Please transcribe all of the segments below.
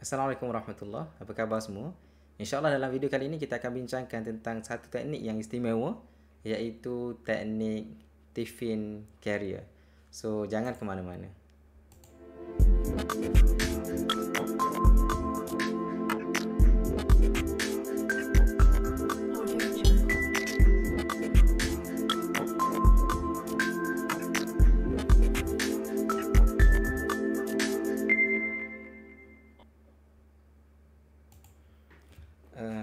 Assalamualaikum warahmatullahi. Apa khabar semua? InsyaAllah dalam video kali ini kita akan bincangkan tentang satu teknik yang istimewa, iaitu teknik Tiffin Carrier. So, jangan ke mana-mana.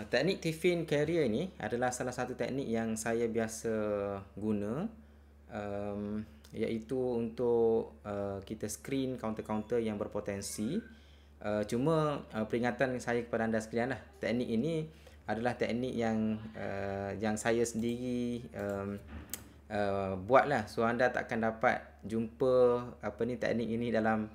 Teknik Tiffin Carrier ni adalah salah satu teknik yang saya biasa guna, iaitu untuk kita screen counter-counter yang berpotensi. Cuma peringatan saya kepada anda sekalian lah, teknik ini adalah teknik yang saya sendiri buat lah. So anda takkan dapat jumpa teknik ini dalam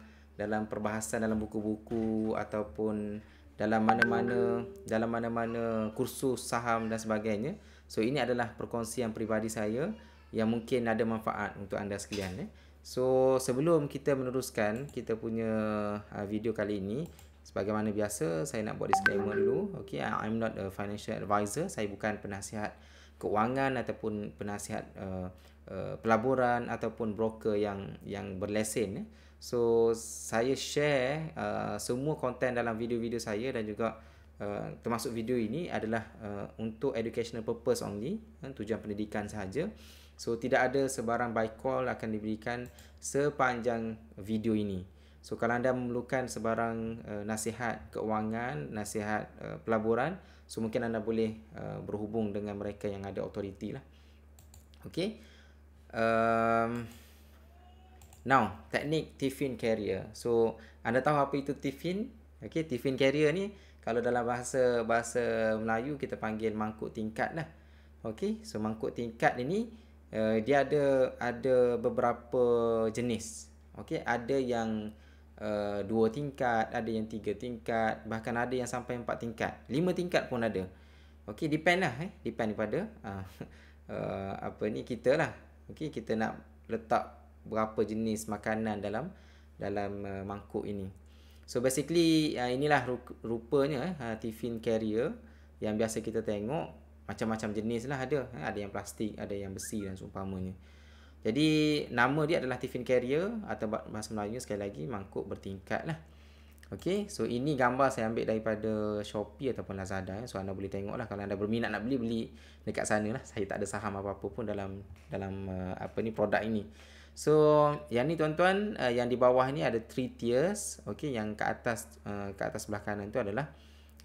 perbahasan dalam buku-buku ataupun dalam mana-mana kursus saham dan sebagainya. So ini adalah perkongsian peribadi saya yang mungkin ada manfaat untuk anda sekalian. So sebelum kita meneruskan kita punya video kali ini, sebagaimana biasa saya nak buat disclaimer dulu. Okay, I'm not a financial advisor. Saya bukan penasihat keuangan ataupun penasihat pelaburan ataupun broker yang berlesen. So saya share semua konten dalam video-video saya dan juga termasuk video ini adalah untuk educational purpose only, tujuan pendidikan sahaja. So tidak ada sebarang buy call akan diberikan sepanjang video ini. So kalau anda memerlukan sebarang nasihat keuangan, nasihat pelaburan, so mungkin anda boleh berhubung dengan mereka yang ada authority lah. Okay. Now, teknik Tiffin Carrier. So, anda tahu apa itu Tiffin? Okay, Tiffin Carrier ni kalau dalam bahasa Melayu kita panggil mangkuk tingkat lah. Okay, so mangkuk tingkat ini dia ada beberapa jenis. Okay, ada yang 2 tingkat, ada yang 3 tingkat, bahkan ada yang sampai 4 tingkat. 5 tingkat pun ada. Okay, depend lah. Depend kepada kita lah. Okay, kita nak letak berapa jenis makanan dalam mangkuk ini. So basically inilah rupanya Tiffin Carrier yang biasa kita tengok. Macam-macam jenis lah ada. Ada yang plastik, ada yang besi dan seumpamanya. Jadi nama dia adalah Tiffin Carrier atau bahasa Melayu sekali lagi mangkuk bertingkat lah. Okay, so ini gambar saya ambil daripada Shopee ataupun Lazada. So anda boleh tengok lah, kalau anda berminat nak beli dekat sana lah. Saya tak ada saham apa-apa pun dalam produk ini. So yang ni tuan-tuan, yang di bawah ni ada 3 tiers. Okay, yang ke atas sebelah kanan tu adalah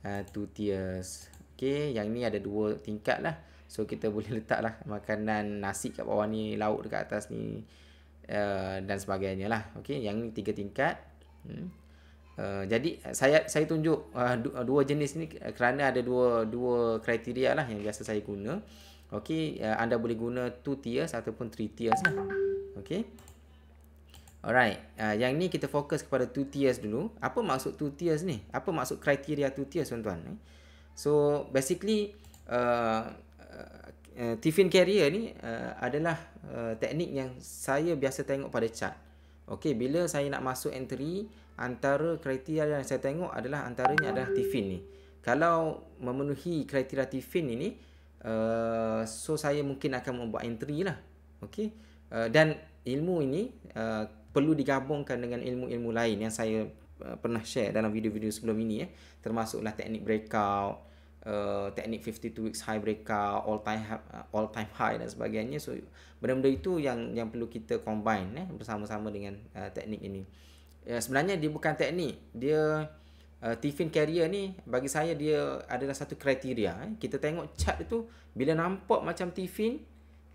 2 tiers. Okay, yang ni ada 2 tingkat lah. So kita boleh letak lah makanan, nasi kat bawah ni, lauk dekat atas ni, dan sebagainya lah. Okay, yang ni 3 tingkat. Jadi saya tunjuk dua jenis ni kerana ada dua kriteria lah yang biasa saya guna. Okay, anda boleh guna 2 tiers ataupun 3 tiers lah. Okay. Alright, yang ni kita fokus kepada 2 tiers dulu. Apa maksud 2 tiers ni? Apa maksud kriteria 2 tiers tuan-tuan? So basically Tiffin Carrier ni adalah teknik yang saya biasa tengok pada chart. Okay, bila saya nak masuk entry, antara kriteria yang saya tengok antaranya adalah Tiffin ni. Kalau memenuhi kriteria Tiffin ini, so saya mungkin akan membuat entry lah. Okay. Dan ilmu ini perlu digabungkan dengan ilmu-ilmu lain yang saya pernah share dalam video-video sebelum ini, termasuklah teknik breakout, teknik 52 weeks high breakout, all time high dan sebagainya. So benda-benda itu yang perlu kita combine bersama-sama dengan teknik ini. Sebenarnya dia bukan teknik, dia Tiffin Carrier ni bagi saya dia adalah satu kriteria. Kita tengok chart itu, bila nampak macam Tiffin,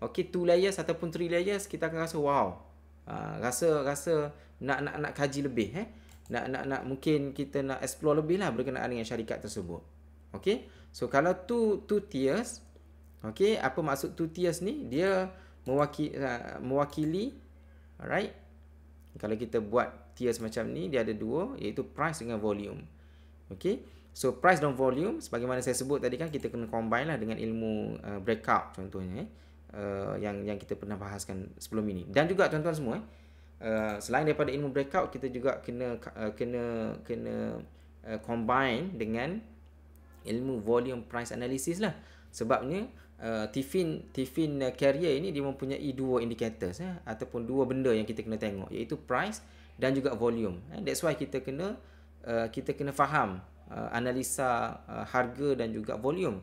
okay, 2 layers ataupun 3 layers, kita akan rasa wow. Rasa nak kaji lebih, nak mungkin kita nak explore lebih lah berkenaan dengan syarikat tersebut. Okay, so kalau 2 tiers, okay, apa maksud 2 tiers ni? Dia mewakili, alright. Kalau kita buat tiers macam ni, dia ada 2, iaitu price dengan volume. Okay, so price dan volume, sebagaimana saya sebut tadi kan, kita kena combine lah dengan ilmu breakout contohnya, yang kita pernah bahaskan sebelum ini. Dan juga tuan-tuan semua, selain daripada ilmu breakout, kita juga kena combine dengan ilmu volume price analysis lah. Sebabnya T-fin carrier ini dia mempunyai dua indicators ataupun dua benda yang kita kena tengok, iaitu price dan juga volume. That's why kita kena faham analisa harga dan juga volume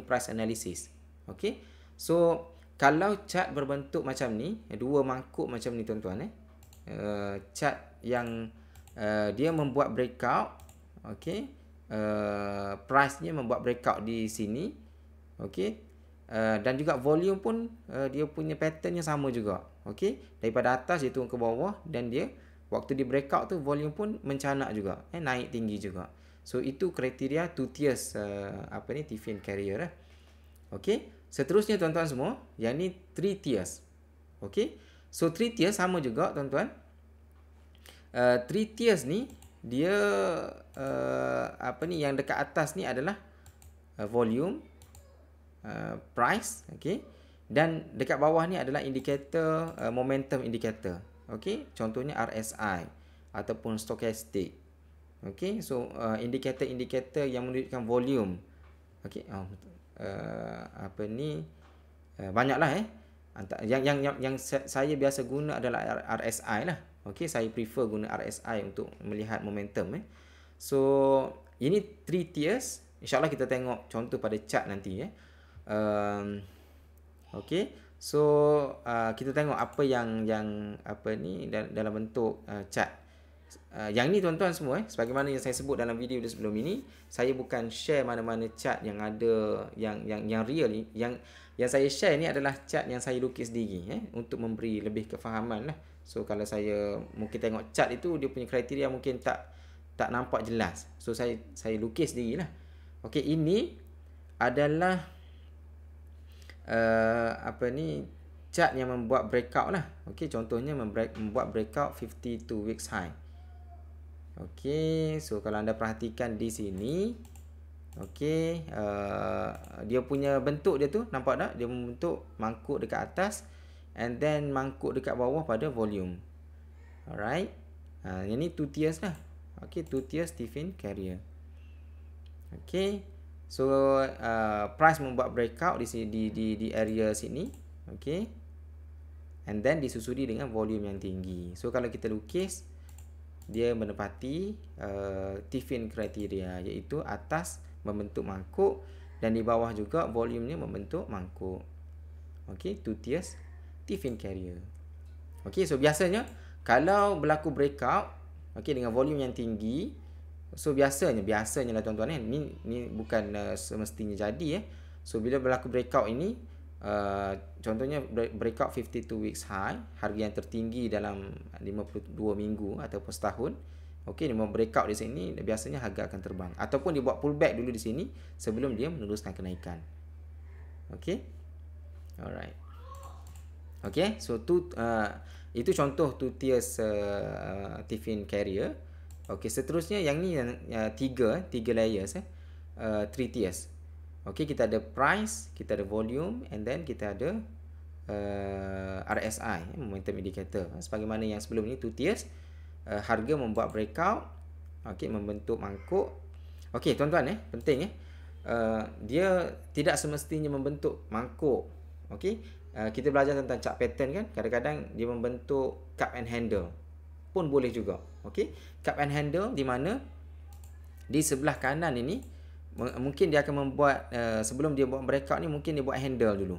price analysis. Okay, so kalau chart berbentuk macam ni, dua mangkuk macam ni tuan-tuan, chart yang dia membuat breakout, okay, price-nya membuat breakout di sini, okay, dan juga volume pun dia punya patternnya sama juga, okay, daripada atas dia turun ke bawah, dan dia waktu di breakout tu volume pun mencanak juga, naik tinggi juga. So itu kriteria two tiers T-fin carrier lah. Okay, seterusnya tuan-tuan semua, yang ni three tiers. Okay, so three tiers sama juga tuan-tuan. Three tiers ni dia yang dekat atas ni adalah volume, price, okay, dan dekat bawah ni adalah indikator, momentum indicator. Okay, contohnya RSI ataupun stochastic. Okay, so indikator-indikator yang menunjukkan volume. Okay, banyaklah yang saya biasa guna adalah RSI lah. Okay, saya prefer guna RSI untuk melihat momentum. So ini three tiers. InsyaAllah kita tengok contoh pada chart nanti. Okay, so kita tengok apa yang dalam bentuk chart. Yang ni tuan-tuan semua, sebagaimana yang saya sebut dalam video sebelum ini, saya bukan share mana-mana chart yang ada yang real ni. Yang saya share ni adalah chart yang saya lukis sendiri, untuk memberi lebih kefahaman lah. So kalau saya mungkin tengok chart itu, dia punya kriteria mungkin tak nampak jelas, so saya lukis sendiri lah. Okey, ini adalah chart yang membuat breakout lah. Okey, contohnya membuat breakout 52 weeks high. Okey, so kalau anda perhatikan di sini, okey, dia punya bentuk dia tu, nampak tak? Dia membentuk mangkuk dekat atas and then mangkuk dekat bawah pada volume. Alright. Yang ni two tiers lah. Okey, two tiers T-fin carrier. Okey. So price membuat breakout di area sini. Okey. And then disusuli dengan volume yang tinggi. So kalau kita lukis, dia menepati T-fin kriteria, iaitu atas membentuk mangkuk dan di bawah juga volumenya membentuk mangkuk. Okey, two tiers T-fin carrier. Okey, so biasanya kalau berlaku breakout, okey, dengan volume yang tinggi, so biasanya lah tuan-tuan, ni bukan semestinya jadi. So bila berlaku breakout ini, contohnya breakout 52 weeks high, harga yang tertinggi dalam 52 minggu ataupun setahun. Okey, dia mau breakout di sini, biasanya harga akan terbang ataupun dia buat pullback dulu di sini sebelum dia meneruskan kenaikan. Okey. Alright. Okey, so itu contoh two tiers T-fin carrier. Okey, seterusnya yang ni tiga layers, three tiers. Okey, kita ada price, kita ada volume, and then kita ada RSI, momentum indicator. Sebagaimana yang sebelum ni two tiers, harga membuat breakout, okey, membentuk mangkuk. Okey, tuan-tuan, penting dia tidak semestinya membentuk mangkuk. Okey, kita belajar tentang chart pattern kan, kadang-kadang dia membentuk cup and handle pun boleh juga. Okey, cup and handle di mana di sebelah kanan ini mungkin dia akan membuat sebelum dia buat breakout ni, mungkin dia buat handle dulu.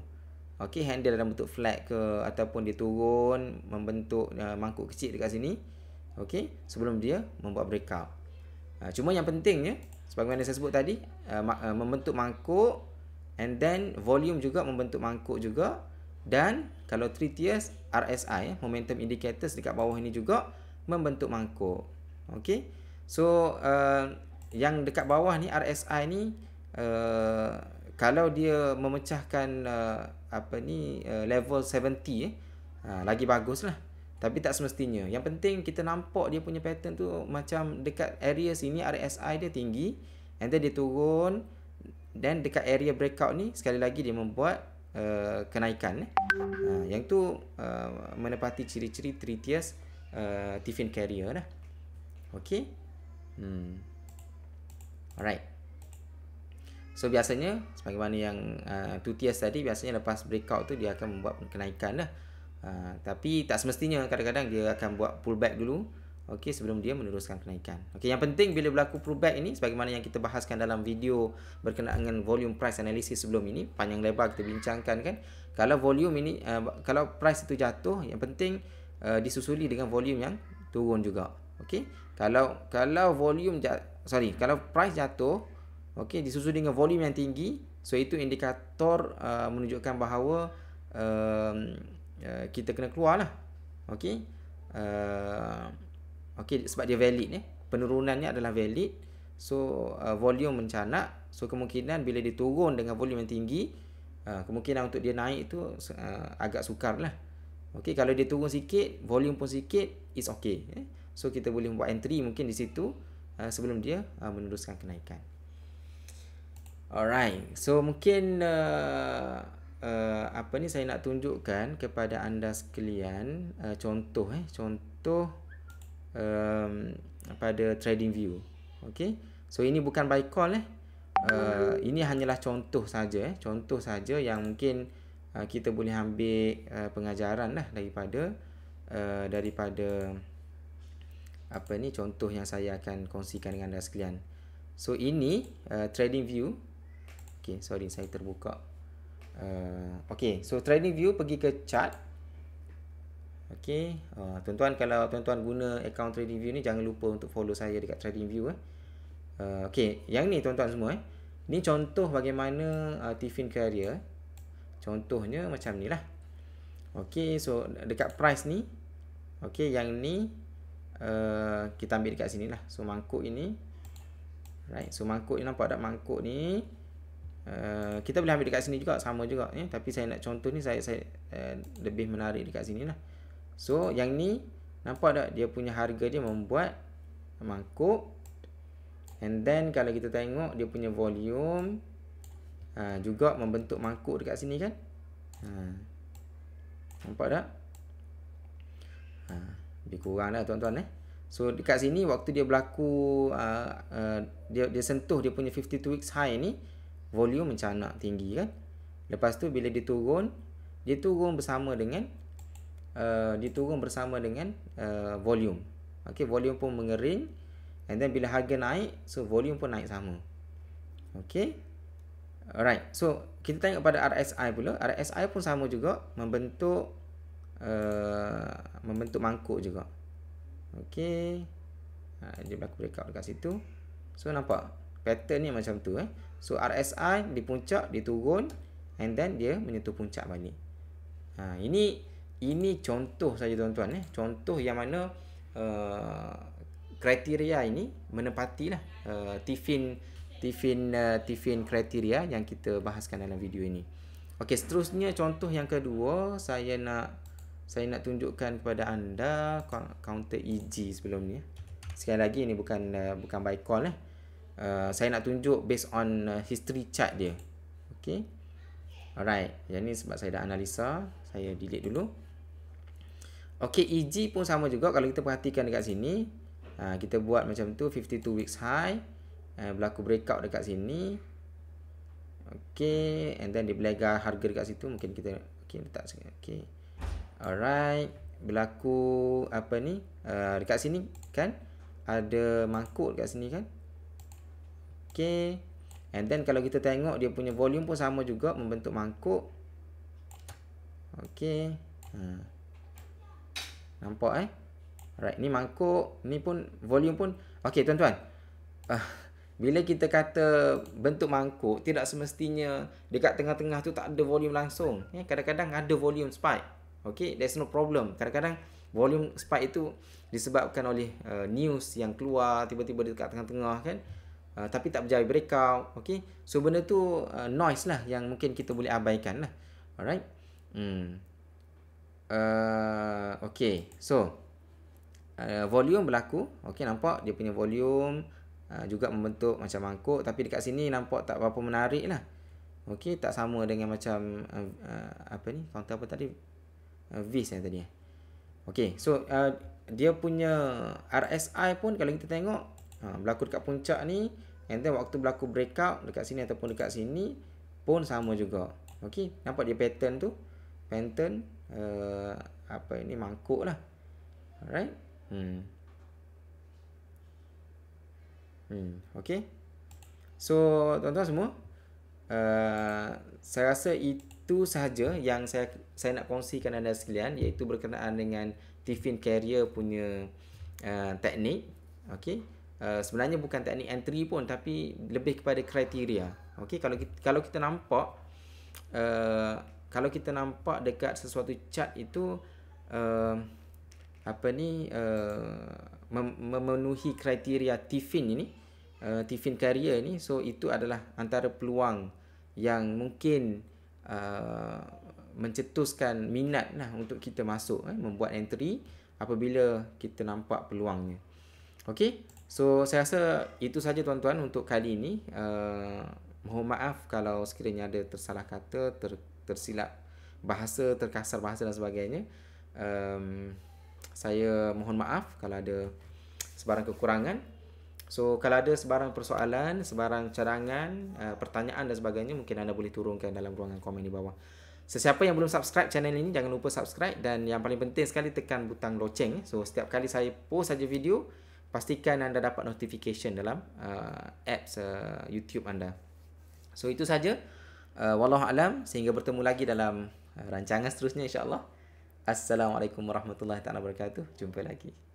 Okey, handle dalam bentuk flat ke, ataupun dia turun membentuk mangkuk kecil dekat sini. Okey, sebelum dia membuat breakout. Cuma yang pentingnya, sebagaimana saya sebut tadi, membentuk mangkuk, and then volume juga membentuk mangkuk juga, dan kalau three tiers RSI, momentum indicators dekat bawah ini juga membentuk mangkuk. Okey, so yang dekat bawah ni RSI ni, kalau dia memecahkan level 70, lagi bagus lah. Tapi tak semestinya. Yang penting kita nampak dia punya pattern tu macam dekat area sini RSI dia tinggi, and then dia turun, dan dekat area breakout ni sekali lagi dia membuat kenaikan. Yang tu menepati ciri-ciri three tiers T-fin carrier lah. Okey. Alright. So biasanya sebagaimana yang 2 tiers tadi, biasanya lepas breakout tu dia akan membuat kenaikan lah. Tapi tak semestinya, kadang-kadang dia akan buat pullback dulu, okey, sebelum dia meneruskan kenaikan. Okey, yang penting bila berlaku pullback ini, sebagaimana yang kita bahaskan dalam video berkenaan dengan volume price analysis sebelum ini, panjang lebar kita bincangkan kan, kalau volume ini kalau price itu jatuh, yang penting disusuli dengan volume yang turun juga. Okey, kalau volume kalau price jatuh, okey, disusuli dengan volume yang tinggi, so itu indikator menunjukkan bahawa kita kena keluar lah. Okey, okey, sebab dia valid, penurunannya adalah valid. So volume mencanak, so kemungkinan bila dia turun dengan volume yang tinggi, kemungkinan untuk dia naik tu agak sukar lah. Okey, kalau dia turun sikit, volume pun sikit, is okay. So kita boleh buat entry mungkin di situ sebelum dia meneruskan kenaikan. Alright, so mungkin apa ni saya nak tunjukkan kepada anda sekalian contoh pada trading view. Okey, so ini bukan buy call ini hanyalah contoh saja contoh saja yang mungkin kita boleh ambil pengajaran lah daripada apa ni contoh yang saya akan kongsikan dengan anda sekalian. So ini trading view. Okay, sorry saya terbuka. Okay, so trading view, pergi ke chart. Okay, tuan-tuan, kalau tuan-tuan guna account trading view ni, jangan lupa untuk follow saya dekat trading view. Okay, yang ni tuan-tuan semua ni contoh bagaimana Tiffin Carrier. Contohnya macam ni lah. Okay, so dekat price ni, okay, yang ni kita ambil dekat sini lah. So mangkuk ini, right, so mangkuk ni, nampak tak mangkuk ni? Kita boleh ambil dekat sini juga, sama juga, tapi saya nak contoh ni, saya lebih menarik dekat sini lah. So yang ni, nampak tak dia punya harga dia membuat mangkuk, and then kalau kita tengok dia punya volume juga membentuk mangkuk dekat sini kan. Nampak tak? Lebih kurang lah tuan-tuan. So dekat sini waktu dia berlaku dia sentuh dia punya 52 weeks high ni, volume mencanak tinggi kan. Lepas tu bila dia turun bersama dengan volume. Okey, volume pun mengering, and then bila harga naik, so volume pun naik sama. Okey. Alright. So kita tengok pada RSI pula. RSI pun sama juga, membentuk mangkuk juga. Okey. Dia berlaku breakout dekat situ. So nampak pattern ni macam tu. So RSI di puncak, dia turun, and then dia menyentuh puncak balik. Ini contoh saja tuan-tuan. Contoh yang mana kriteria ini menepatilah Tiffin kriteria yang kita bahaskan dalam video ini. Okey, seterusnya contoh yang kedua, saya nak tunjukkan kepada anda counter EG sebelum ni. Sekali lagi, ini bukan buy call. Saya nak tunjuk based on history chart dia. Okey. Alright, yang ni sebab saya dah analisa, saya delete dulu. Okey, EG pun sama juga. Kalau kita perhatikan dekat sini, kita buat macam tu, 52 weeks high, berlaku breakout dekat sini. Okey, and then dia belaga harga dekat situ, mungkin kita letak sini. Okey. Alright, berlaku apa ni? Dekat sini kan ada mangkuk dekat sini kan. Okay, and then kalau kita tengok dia punya volume pun sama juga, membentuk mangkuk. Okay, nampak Alright, ni mangkuk, ni pun volume pun. Okay tuan-tuan, bila kita kata bentuk mangkuk, tidak semestinya dekat tengah-tengah tu tak ada volume langsung. Kadang-kadang ada volume spike. Okay, there's no problem. Kadang-kadang volume spike itu disebabkan oleh news yang keluar tiba-tiba dekat tengah-tengah kan. Tapi tak berjaya breakout. Okay, so benda tu noise lah yang mungkin kita boleh abaikan lah. Alright. Okay, so volume berlaku. Okay, nampak dia punya volume juga membentuk macam mangkuk, tapi dekat sini nampak tak berapa menarik lah. Okay, tak sama dengan macam apa ni, counter apa tadi, VIX yang tadi. Okay, so dia punya RSI pun kalau kita tengok berlaku dekat puncak ni, And then waktu berlaku breakout dekat sini ataupun dekat sini pun sama juga. Okey, nampak dia pattern tu? Pattern apa ini, mangkuk lah. Alright. Okey. So tuan-tuan semua, saya rasa itu sahaja yang saya nak kongsikan anda sekalian, iaitu berkenaan dengan Tiffin Carrier punya teknik. Okey. Sebenarnya bukan teknik entry pun, tapi lebih kepada kriteria. Okey, kalau kita nampak dekat sesuatu chart itu memenuhi kriteria Tiffin ini, Tiffin Carrier ni, so itu adalah antara peluang yang mungkin mencetuskan minat lah untuk kita masuk, membuat entry apabila kita nampak peluangnya. Okey, so saya rasa itu saja tuan-tuan untuk kali ini. Mohon maaf kalau sekiranya ada tersalah kata, tersilap bahasa, terkasar bahasa dan sebagainya. Saya mohon maaf kalau ada sebarang kekurangan. So kalau ada sebarang persoalan, sebarang cadangan, pertanyaan dan sebagainya, mungkin anda boleh turunkan dalam ruangan komen di bawah. Sesiapa yang belum subscribe channel ini, jangan lupa subscribe, dan yang paling penting sekali tekan butang loceng. So setiap kali saya post saja video, pastikan anda dapat notification dalam apps YouTube anda. So itu saja. Wallahu alam, sehingga bertemu lagi dalam rancangan seterusnya insya-Allah. Assalamualaikum warahmatullahi wabarakatuh. Jumpa lagi.